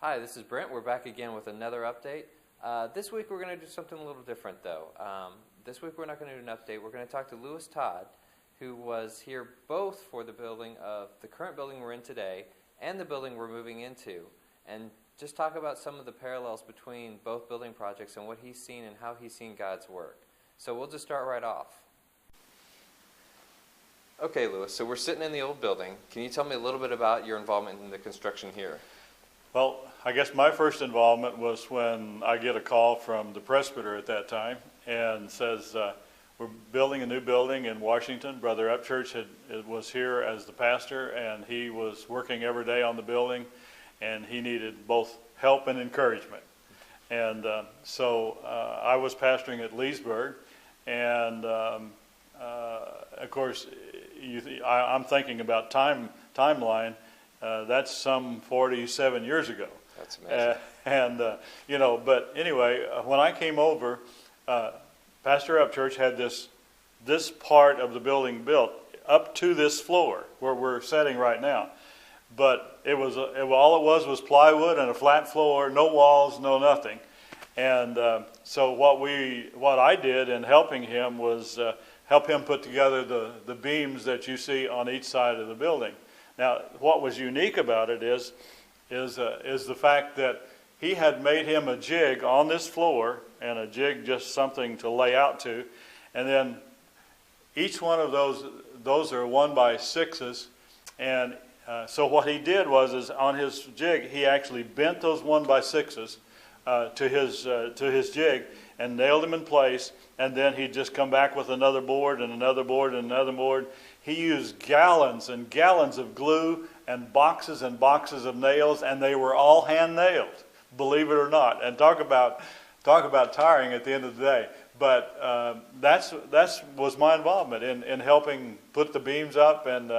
Hi, this is Brent. We're back again with another update. This week we're going to do something a little different, though. This week we're not going to do an update. We're going to talk to Lewis Todd, who was here both for the building of the current building we're in today and the building we're moving into, and just talk about some of the parallels between both building projects and what he's seen and how he's seen God's work. So we'll just start right off. Okay, Lewis, so we're sitting in the old building. Can you tell me a little bit about your involvement in the construction here? Well, I guess my first involvement was when I get a call from the presbyter at that time and says, we're building a new building in Washington. Brother Upchurch was here as the pastor, and he was working every day on the building, and he needed both help and encouragement. And so I was pastoring at Leesburg, and of course, I'm thinking about timeline. That's some 47 years ago. That's amazing. But anyway, when I came over, Pastor Upchurch had this part of the building built up to this floor where we're sitting right now. But all it was plywood and a flat floor, no walls, no nothing. And so what I did in helping him was help him put together the beams that you see on each side of the building. Now, what was unique about it is the fact that he had made him a jig on this floor, and a jig just something to lay out to, and then each one of those are 1x6s, and so what he did was on his jig he actually bent those 1x6s to his jig and nailed them in place, and then he'd just come back with another board and another board and another board. He used gallons and gallons of glue and boxes of nails, and they were all hand nailed, believe it or not. And talk about tiring at the end of the day. But that's was my involvement in helping put the beams up, and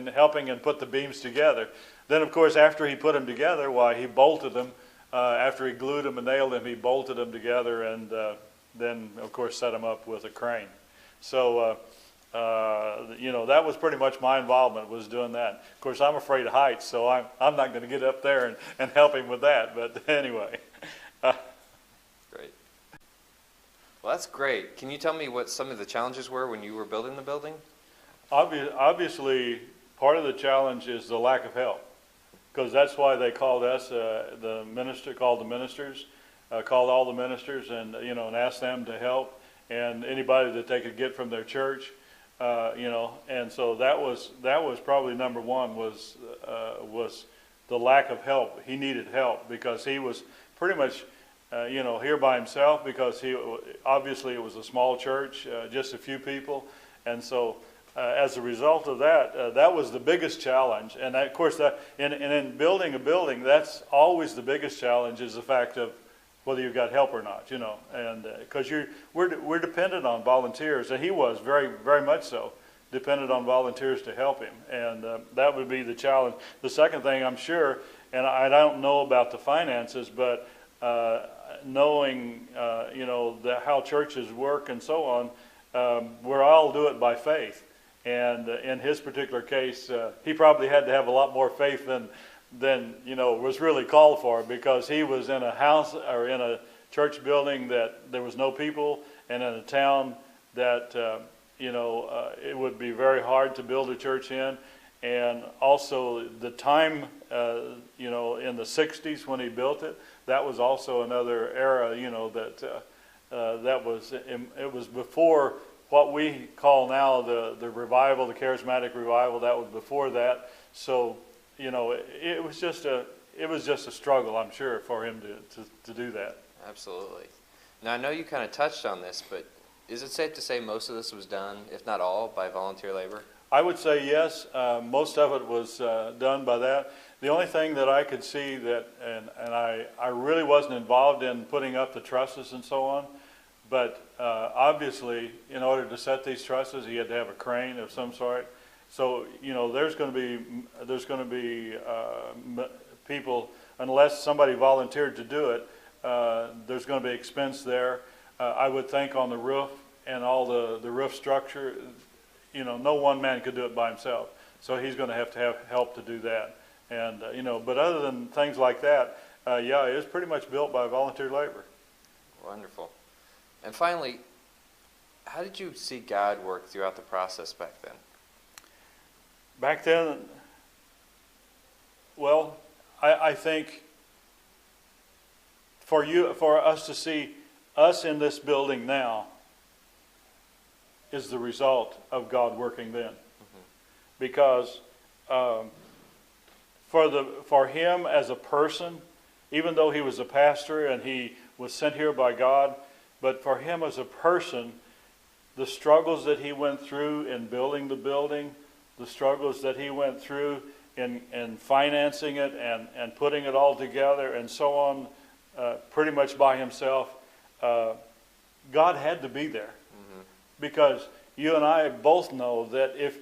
helping and put the beams together. Then, of course, after he put them together, he bolted them. After he glued them and nailed them, he bolted them together, and then, of course, set them up with a crane. So, that was pretty much my involvement, was doing that. Of course, I'm afraid of heights, so I'm not going to get up there and help him with that. But anyway. Great. Well, that's great. Can you tell me what some of the challenges were when you were building the building? Obviously, part of the challenge is the lack of help. Because that's why they called us, called all the ministers, and asked them to help, and anybody that they could get from their church, and so that was probably number one, was the lack of help. He needed help because he was pretty much, here by himself, because obviously it was a small church, just a few people, and so. As a result of that, that was the biggest challenge. And of course, in building a building, that's always the biggest challenge, is the fact of whether you've got help or not, and because we're dependent on volunteers, and he was very, very much so dependent on volunteers to help him, and that would be the challenge. The second thing, I'm sure, and I don't know about the finances, but knowing how churches work and so on, we're all do it by faith. And in his particular case, he probably had to have a lot more faith than was really called for, because he was in a house or in a church building that there was no people, and in a town that it would be very hard to build a church in, and also the time in the 60s when he built it, that was also another era that was before what we call now the revival, the charismatic revival. That was before that. So, it was just a struggle, I'm sure, for him to do that. Absolutely. Now, I know you kind of touched on this, but is it safe to say most of this was done, if not all, by volunteer labor? I would say yes. Most of it was done by that. The only thing that I could see and I really wasn't involved in putting up the trusses and so on, but obviously, in order to set these trusses, he had to have a crane of some sort. So, there's going to be people, unless somebody volunteered to do it, there's going to be expense there. I would think on the roof and all the roof structure, no one man could do it by himself. So he's going to have help to do that. And, but other than things like that, Yeah, it was pretty much built by volunteer labor. Wonderful. And finally, how did you see God work throughout the process back then? Back then, well, I think for us to see us in this building now is the result of God working then. Mm-hmm. Because for him as a person, even though he was a pastor and he was sent here by God, but for him as a person, the struggles that he went through in building the building, the struggles that he went through in financing it and putting it all together and so on, pretty much by himself, God had to be there. Mm-hmm. Because you and I both know that if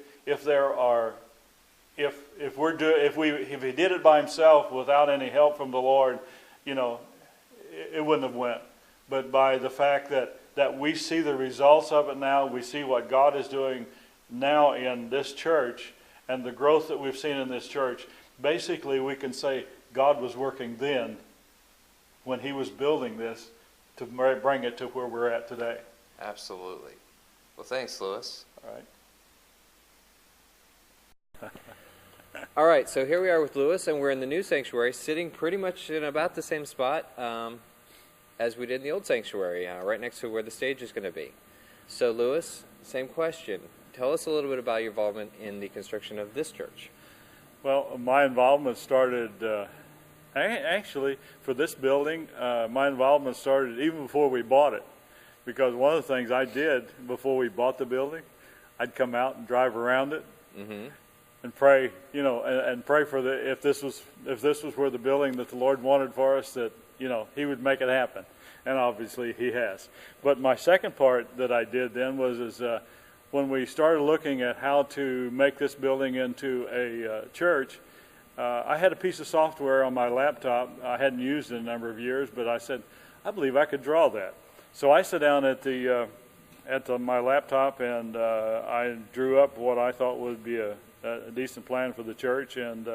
he did it by himself without any help from the Lord, it wouldn't have went. But by the fact that we see the results of it now, we see what God is doing now in this church and the growth that we've seen in this church, basically we can say God was working then when he was building this to bring it to where we're at today. Absolutely. Well, thanks, Lewis. All right. All right, so here we are with Lewis, and we're in the new sanctuary, sitting pretty much in about the same spot as we did in the old sanctuary, right next to where the stage is going to be. So, Lewis, same question. Tell us a little bit about your involvement in the construction of this church. Well, my involvement started, actually, for this building, my involvement started even before we bought it. Because one of the things I did before we bought the building, I'd come out and drive around it. Mm-hmm. And pray, and pray for if this was where the building that the Lord wanted for us, that He would make it happen, and obviously He has. But my second part that I did then was when we started looking at how to make this building into a church. I had a piece of software on my laptop I hadn't used in a number of years, but I said I believe I could draw that. So I sat down at my laptop and I drew up what I thought would be a decent plan for the church and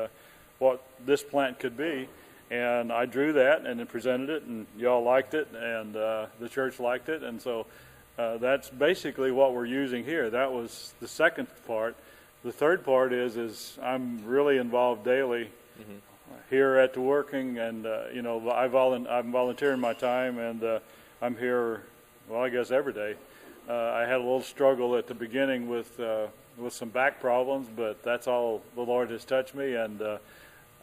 what this plant could be, and I drew that and then presented it, and y'all liked it, and the church liked it, and so that's basically what we're using here. That was the second part. The third part is I'm really involved daily here at the working, and I'm volunteering my time, and I'm here, well, I guess every day. I had a little struggle at the beginning with some back problems, but that's all the Lord has touched me, and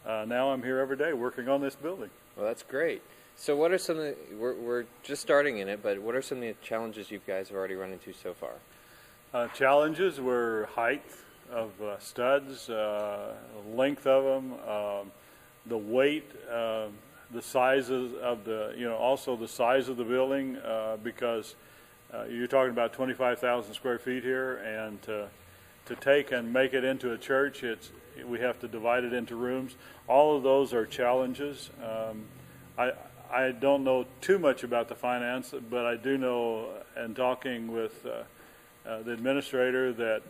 now I'm here every day working on this building. Well, that's great. So what are some of the, we're just starting in it, but what are some of the challenges you guys have already run into so far? Challenges were height of studs, length of them, the weight, the sizes of also the size of the building, because you're talking about 25,000 square feet here, and to take and make it into a church, we have to divide it into rooms. All of those are challenges. I don't know too much about the finance, but I do know, in talking with the administrator, that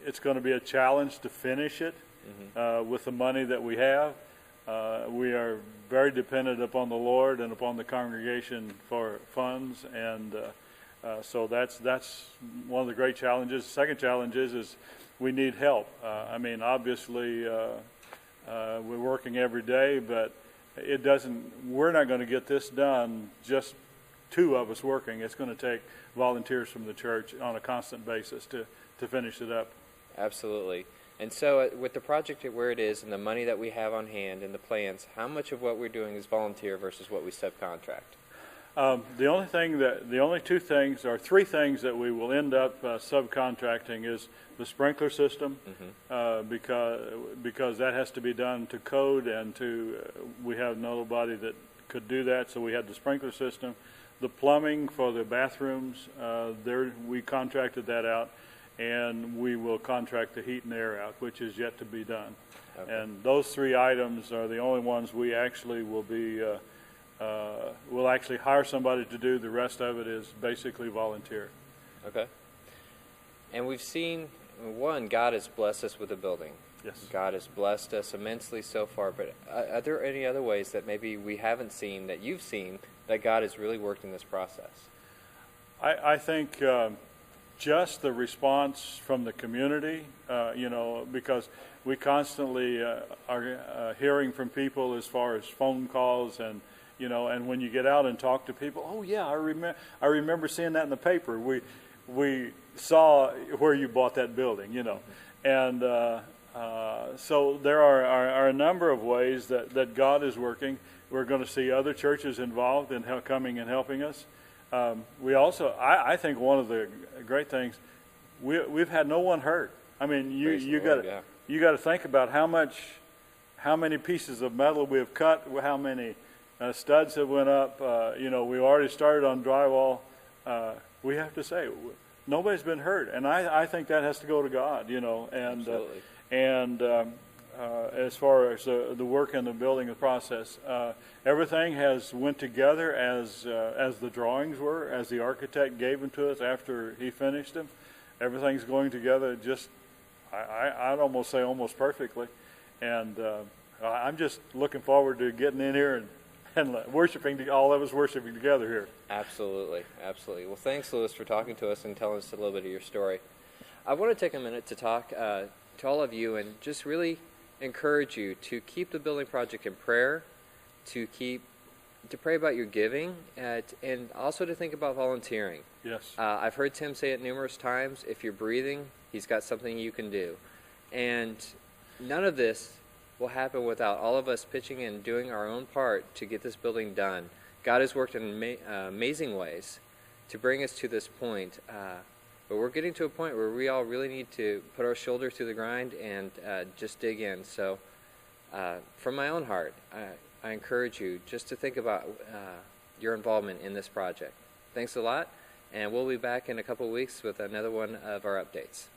it's going to be a challenge to finish it with the money that we have. We are very dependent upon the Lord and upon the congregation for funds, and so that's one of the great challenges. The second challenge is we need help. Obviously, we're working every day, but we're not going to get this done just two of us working. It's going to take volunteers from the church on a constant basis to finish it up. Absolutely. And so with the project where it is and the money that we have on hand and the plans, how much of what we're doing is volunteer versus what we subcontract? The only three things that we will end up subcontracting is the sprinkler system, because that has to be done to code, and we have nobody that could do that, so we have the sprinkler system. The plumbing for the bathrooms, we contracted that out, and we will contract the heat and air out, which is yet to be done. Okay. And those three items are the only ones we actually will be. We'll actually hire somebody to do. The rest of it is basically volunteer. Okay. And we've seen, God has blessed us with a building. Yes. God has blessed us immensely so far, but are there any other ways that maybe we haven't seen, that you've seen, that God has really worked in this process? I think just the response from the community, because we constantly are hearing from people as far as phone calls and, and when you get out and talk to people, oh yeah, I remember seeing that in the paper. We saw where you bought that building, and so there are a number of ways that God is working. We're going to see other churches involved in coming and helping us. We also, I think one of the great things, we've had no one hurt. I mean, you got to think about how many pieces of metal we have cut, how many studs have went up. We already started on drywall. We have to say nobody's been hurt, and I think that has to go to God. And as far as the work in the building, the process, everything has went together as the drawings were, as the architect gave them to us after he finished them. Everything's going together just, I'd almost say almost perfectly. And I'm just looking forward to getting in here and worshiping, all of us worshiping together here. Absolutely, absolutely. Well, thanks, Louis, for talking to us and telling us a little bit of your story. I want to take a minute to talk to all of you and just really encourage you to keep the building project in prayer, to pray about your giving, and also to think about volunteering. Yes. I've heard Tim say it numerous times. If you're breathing, he's got something you can do. And none of this will happen without all of us pitching in, doing our own part to get this building done. God has worked in amazing ways to bring us to this point. But we're getting to a point where we all really need to put our shoulder to the grind and just dig in. So from my own heart, I encourage you just to think about your involvement in this project. Thanks a lot, and we'll be back in a couple of weeks with another one of our updates.